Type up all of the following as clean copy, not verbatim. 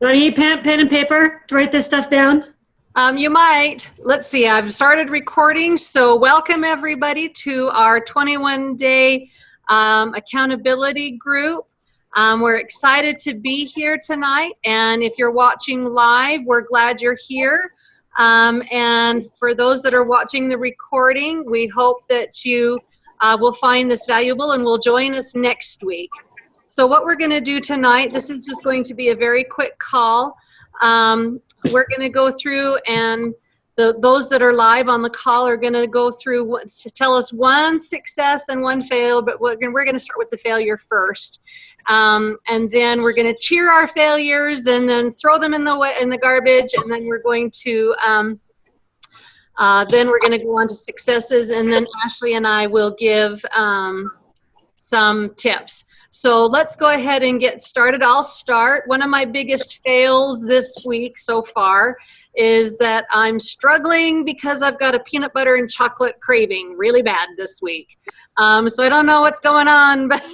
Do I need pen and paper to write this stuff down? You might. Let's see, I've started recording, so welcome everybody to our 21-day accountability group. We're excited to be here tonight, and if you're watching live, we're glad you're here. And for those that are watching the recording, we hope that you will find this valuable and will join us next week. So what we're going to do tonight, this is just going to be a very quick call. We're going to go through, and those that are live on the call are going to go through to tell us one success and one fail, but we're going to start with the failure first. And then we're going to cheer our failures and then throw them in the garbage, and then we're going to go on to successes, and then Ashley and I will give some tips. So let's go ahead and get started. I'll start. One of my biggest fails this week so far is that I'm struggling because I've got a peanut butter and chocolate craving really bad this week. So I don't know what's going on, but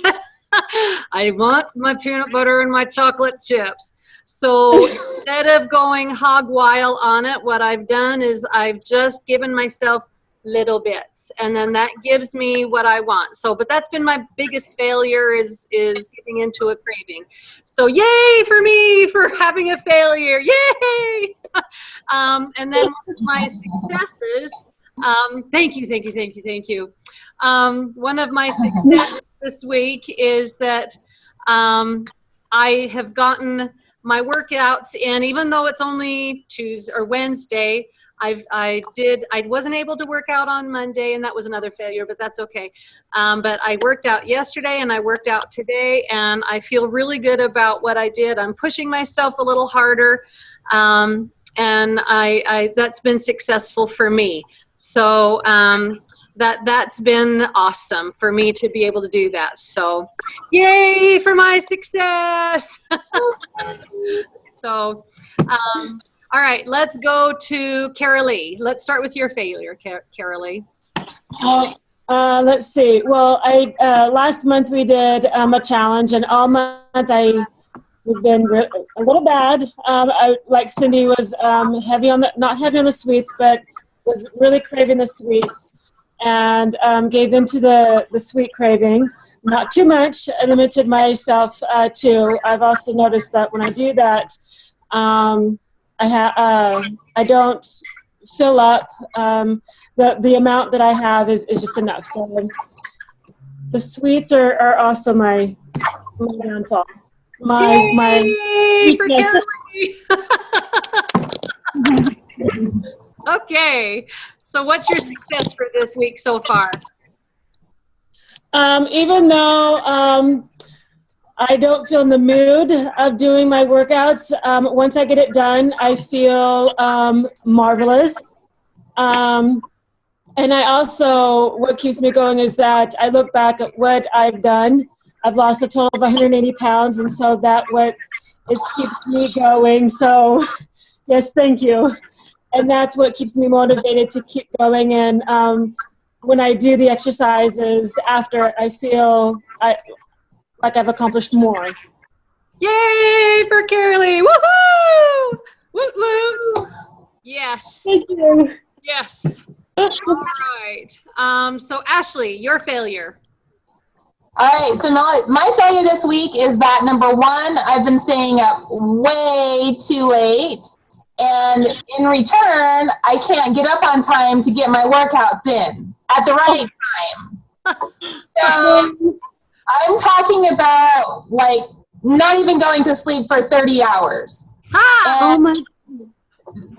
I want my peanut butter and my chocolate chips. So instead of going hog wild on it, what I've done is I've just given myself little bits, and then that gives me what I want. So, but that's been my biggest failure is getting into a craving. So yay for me for having a failure, yay! And then one of my successes, thank you. One of my successes this week is that I have gotten my workouts in, even though it's only Tuesday or Wednesday. I wasn't able to work out on Monday, and that was another failure, but that's okay. But I worked out yesterday and I worked out today, and I feel really good about what I did. I'm pushing myself a little harder, and that's been successful for me. So that's been awesome for me to be able to do that. So yay for my success. So all right, let's go to Carolee. Let's start with your failure, Carolee. Let's see. Well, last month we did a challenge, and all month I was been a little bad. I, like Cindy, was not heavy on the sweets, but was really craving the sweets, and gave into the sweet craving. Not too much. I limited myself too. I've also noticed that when I do that, I don't fill up. The amount that I have is just enough. So the sweets are also my downfall. My weakness. Okay. So what's your success for this week so far? Even though I don't feel in the mood of doing my workouts, once I get it done, I feel marvelous. And I also, what keeps me going is that I look back at what I've done. I've lost a total of 180 pounds, and so keeps me going. So, yes, thank you. And that's what keeps me motivated to keep going. And when I do the exercises after, I feel like I've accomplished more. Yay for Carolee! Woohoo! Woo woo! Yes. Thank you. Yes. All right. So Ashley, your failure. All right. So my failure this week is that, number one, I've been staying up way too late, and in return, I can't get up on time to get my workouts in at the right time. So I'm talking about like not even going to sleep for 30 hours.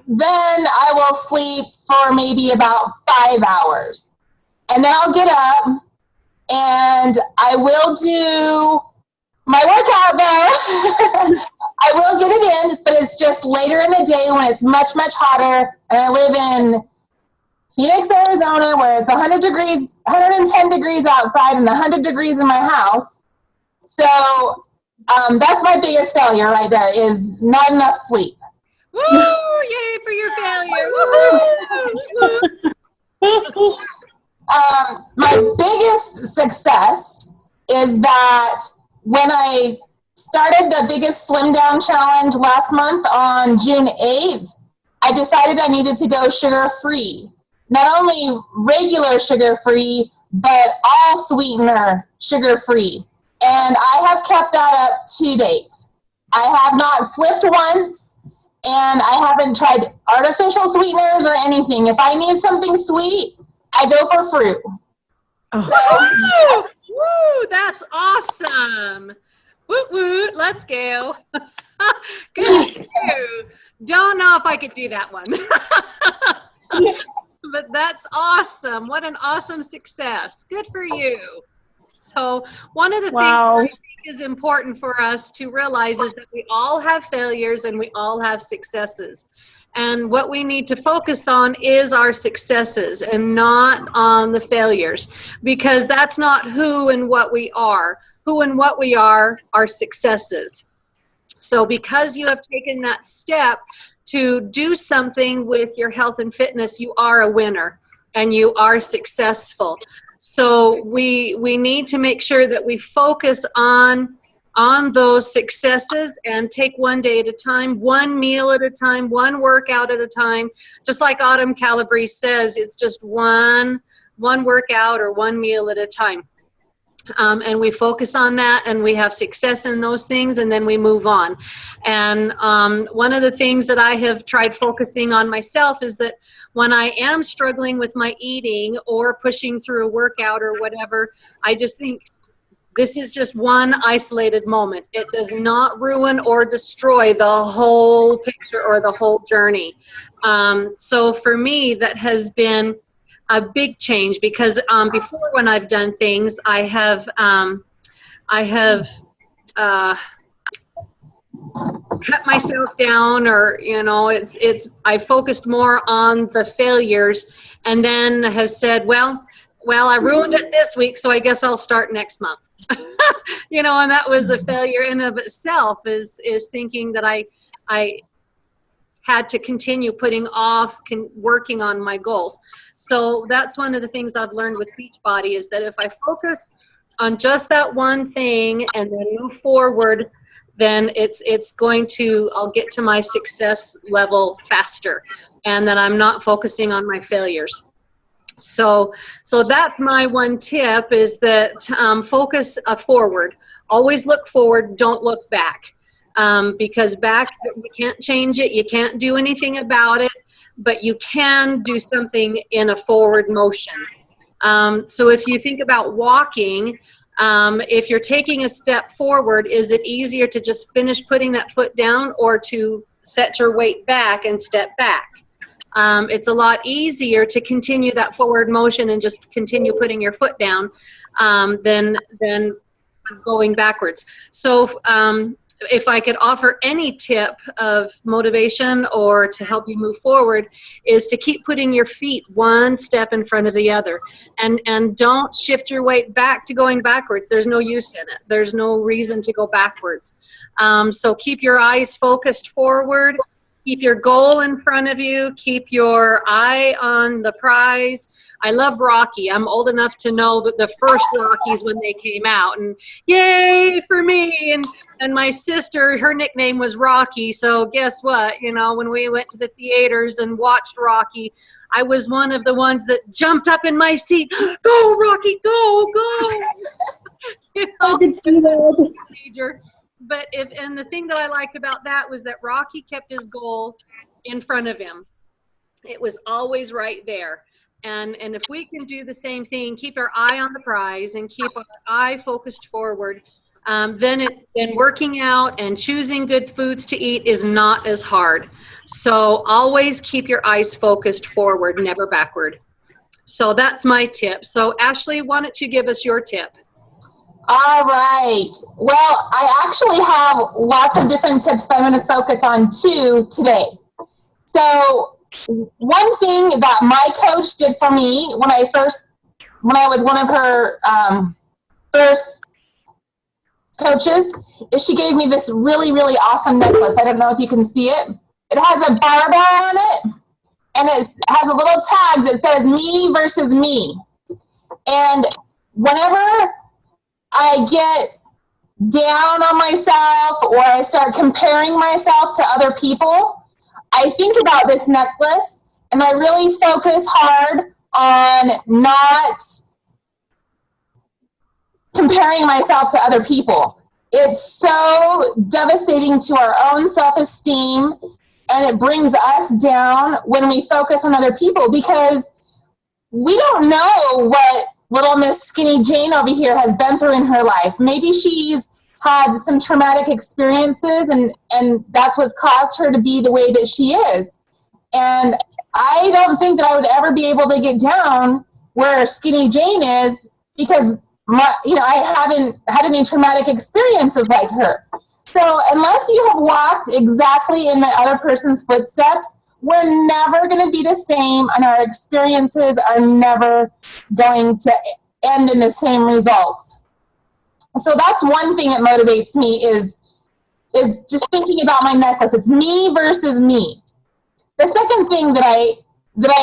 Then I will sleep for maybe about 5 hours. And then I'll get up and I will do my workout though. I will get it in, but it's just later in the day when it's much, much hotter. And I live in Phoenix, Arizona, where it's 110 degrees outside and 100 degrees in my house. So that's my biggest failure right there, is not enough sleep. Woo! Yay for your failure! Woo-hoo! My biggest success is that when I started the biggest slim down challenge last month on June 8th, I decided I needed to go sugar free. Not only regular sugar free, but all sweetener sugar free. And I have kept that up to date. I have not slipped once, and I haven't tried artificial sweeteners or anything. If I need something sweet, I go for fruit. Oh. Woo, that's awesome. Woot woot, let's go. Good for you. Don't know if I could do that one. But that's awesome. What an awesome success. Good for you. So one of the things I think is important for us to realize is that we all have failures and we all have successes. And what we need to focus on is our successes and not on the failures, because that's not who and what we are. Who and what we are successes. So because you have taken that step to do something with your health and fitness, you are a winner and you are successful. So we need to make sure that we focus on those successes and take one day at a time, one meal at a time, one workout at a time. Just like Autumn Calabrese says, it's just one workout or one meal at a time. And we focus on that and we have success in those things, and then we move on. And one of the things that I have tried focusing on myself is that when I am struggling with my eating or pushing through a workout or whatever, I just think this is just one isolated moment. It does not ruin or destroy the whole picture or the whole journey. So for me, that has been a big change, because before, when I've done things, I have cut myself down, or I focused more on the failures, and then has said, well, I ruined it this week, so I guess I'll start next month. And that was a failure in of itself, is thinking that I had to continue putting off working on my goals. So that's one of the things I've learned with Beachbody, is that if I focus on just that one thing and then move forward, then I'll get to my success level faster, and then I'm not focusing on my failures. So that's my one tip, is that focus forward. Always look forward, don't look back. Because back, you can't change it, you can't do anything about it, but you can do something in a forward motion. So if you think about walking, if you're taking a step forward, is it easier to just finish putting that foot down, or to set your weight back and step back? It's a lot easier to continue that forward motion and just continue putting your foot down than going backwards. So if I could offer any tip of motivation or to help you move forward, is to keep putting your feet one step in front of the other, and don't shift your weight back to going backwards. There's no use in it. There's no reason to go backwards. So keep your eyes focused forward, keep your goal in front of you, keep your eye on the prize. I love Rocky. I'm old enough to know that the first Rockies, when they came out, and yay for me. And my sister, her nickname was Rocky. So guess what? When we went to the theaters and watched Rocky, I was one of the ones that jumped up in my seat. Go, Rocky, go, go. I can see that. But and the thing that I liked about that was that Rocky kept his goal in front of him. It was always right there. And if we can do the same thing, keep our eye on the prize and keep our eye focused forward, then working out and choosing good foods to eat is not as hard. So always keep your eyes focused forward, never backward. So that's my tip. So Ashley, why don't you give us your tip? All right. Well, I actually have lots of different tips, but I'm going to focus on 2 today. So one thing that my coach did for me when I was one of her first coaches, is she gave me this really, really awesome necklace. I don't know if you can see it. It has a barbell on it, and it has a little tag that says me versus me. And whenever I get down on myself or I start comparing myself to other people, I think about this necklace and I really focus hard on not comparing myself to other people. It's so devastating to our own self-esteem, and it brings us down when we focus on other people, because we don't know what little Miss Skinny Jane over here has been through in her life. Maybe she's had some traumatic experiences, and that's what's caused her to be the way that she is. And I don't think that I would ever be able to get down where Skinny Jane is, because I haven't had any traumatic experiences like her. So unless you have walked exactly in the other person's footsteps, we're never going to be the same, and our experiences are never going to end in the same results. So that's one thing that motivates me is just thinking about my necklace. It's me versus me. The second thing that I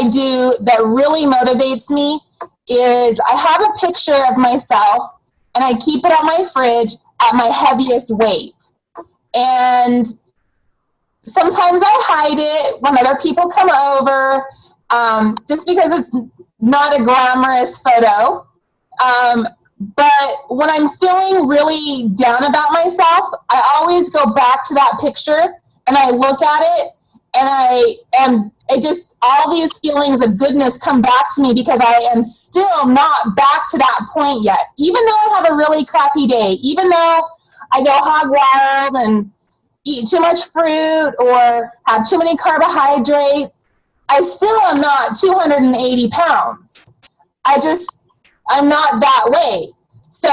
do that really motivates me is I have a picture of myself and I keep it on my fridge at my heaviest weight. And sometimes I hide it when other people come over, just because it's not a glamorous photo. But when I'm feeling really down about myself, I always go back to that picture and I look at it, and all these feelings of goodness come back to me, because I am still not back to that point yet. Even though I have a really crappy day, even though I go hog wild and eat too much fruit or have too many carbohydrates, I still am not 280 pounds. I'm not that way. So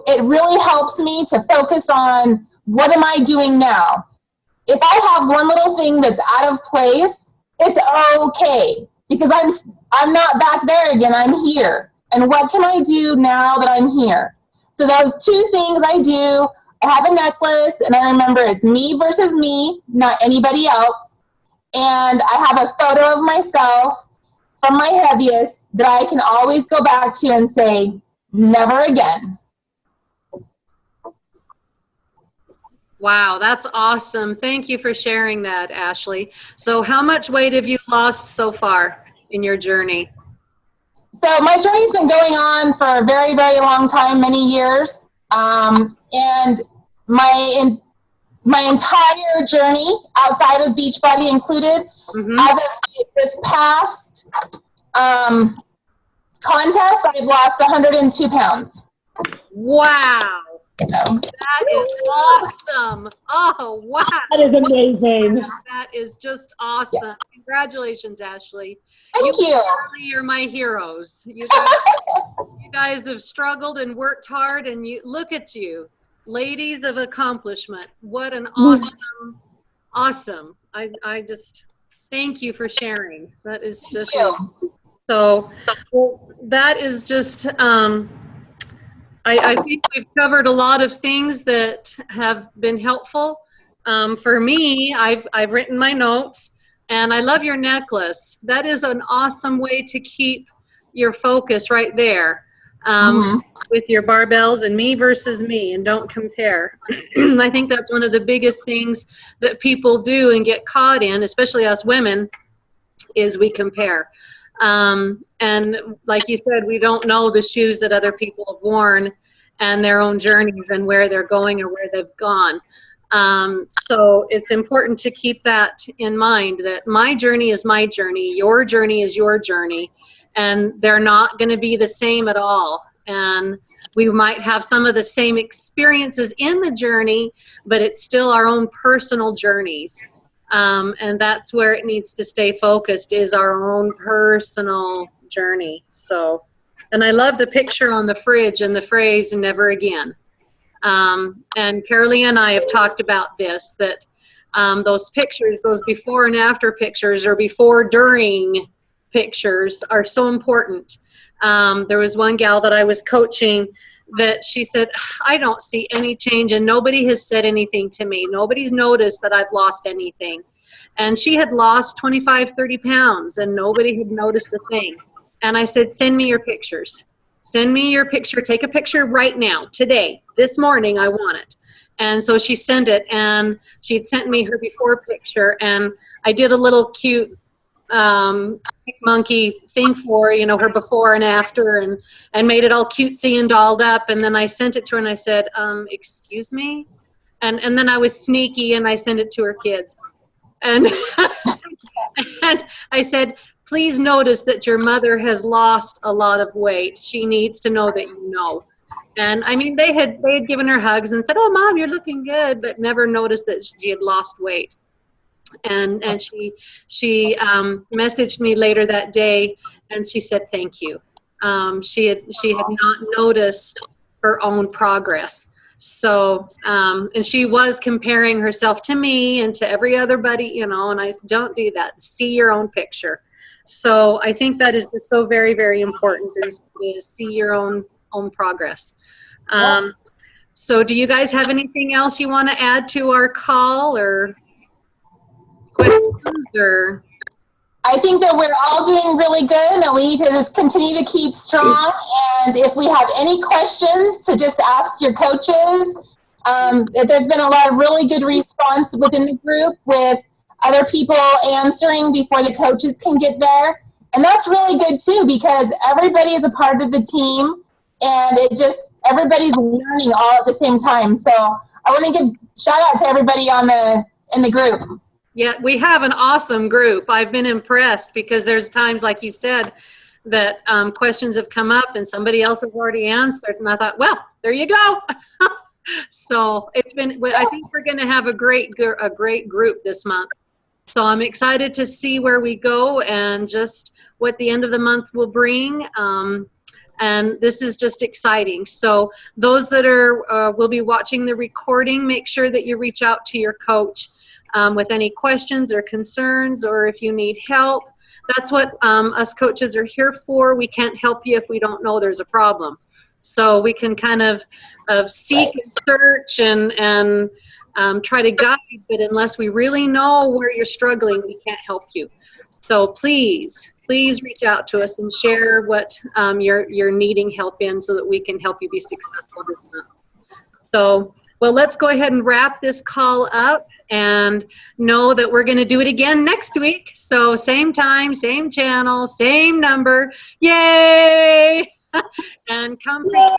it really helps me to focus on, what am I doing now? If I have one little thing that's out of place, it's okay, because I'm not back there again, I'm here. And what can I do now that I'm here? So those two things I do. I have a necklace, and I remember it's me versus me, not anybody else. And I have a photo of myself from my heaviest that I can always go back to and say, never again. Wow, that's awesome. Thank you for sharing that, Ashley. So how much weight have you lost so far in your journey? So my journey's been going on for a very, very long time, many years. And my entire journey outside of Beachbody included, as of this past contest, I've lost 102 pounds. Wow. So. That is awesome. Oh, wow. That is amazing. That is just awesome. Yeah. Congratulations, Ashley. Thank you. You're my heroes. You guys have struggled and worked hard, and look at you. Ladies of accomplishment. What an awesome. I just thank you for sharing. That is just so, well, that is just, I think we've covered a lot of things that have been helpful. For me, I've written my notes, and I love your necklace. That is an awesome way to keep your focus right there. With your barbells and me versus me, and don't compare. I think that's one of the biggest things that people do and get caught in, especially us women, is we compare. And like you said, we don't know the shoes that other people have worn and their own journeys and where they're going or where they've gone. So it's important to keep that in mind, that my journey is my journey, your journey is your journey, and they're not going to be the same at all. And we might have some of the same experiences in the journey, but it's still our own personal journeys. And that's where it needs to stay focused, is our own personal journey. So, and I love the picture on the fridge and the phrase, never again. And Carolee and I have talked about this, that those pictures, those before and after pictures, or before, during pictures, are so important. There was one gal that I was coaching that she said, I don't see any change, and nobody has said anything to me. Nobody's noticed that I've lost anything. And she had lost 25, 30 pounds, and nobody had noticed a thing. And I said, send me your pictures. Send me your picture. Take a picture right now, today, this morning. I want it. And so she sent it, and she had sent me her before picture, and I did a little cute monkey thing for, you know, her before and after, and made it all cutesy and dolled up. And then I sent it to her, and I said, excuse me? And then I was sneaky, and I sent it to her kids. And, and I said, please notice that your mother has lost a lot of weight. She needs to know that you know. And I mean, they had given her hugs and said, oh, Mom, you're looking good, but never noticed that she had lost weight. And she messaged me later that day, and she said thank you. She had not noticed her own progress. So and she was comparing herself to me and to every other buddy, you know, and I don't do that. See your own picture. So I think that is just so very, very important, is see your own progress. So do you guys have anything else you want to add to our call, or questions? Or I think that we're all doing really good, and that we need to just continue to keep strong. And if we have any questions, to just ask your coaches. There's been a lot of really good response within the group, with other people answering before the coaches can get there. And that's really good too, because everybody is a part of the team, and everybody's learning all at the same time. So I want to give shout out to everybody in the group. yeah, we have an awesome group. I've been impressed, because there's times, like you said, that questions have come up and somebody else has already answered, and I thought, well, there you go. So it's been, I think we're going to have a great group this month. So I'm excited to see where we go and just what the end of the month will bring. And this is just exciting. So those that will be watching the recording, make sure that you reach out to your coach with any questions or concerns, or if you need help. That's what us coaches are here for. We can't help you if we don't know there's a problem. So we can kind of seek and search and try to guide, but unless we really know where you're struggling, we can't help you. So please reach out to us and share what you're needing help in, so that we can help you be successful this month. So, well, let's go ahead and wrap this call up, and know that we're going to do it again next week. So same time, same channel, same number. Yay! And come prepared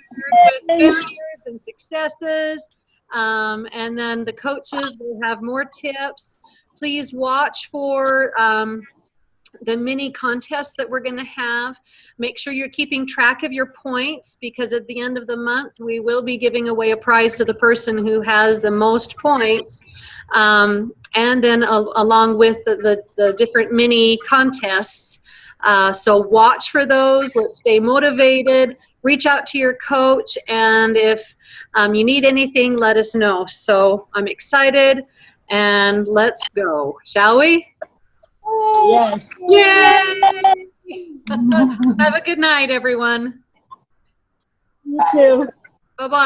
with failures and successes. And then the coaches will have more tips. Please watch for the mini contests that we're going to have. Make sure you're keeping track of your points, because at the end of the month we will be giving away a prize to the person who has the most points, and then along with the different mini contests. So watch for those. Let's stay motivated. Reach out to your coach, and if you need anything, let us know. So I'm excited, and let's go, shall we? Yes. Yay! Have a good night, everyone. You too. Bye-bye.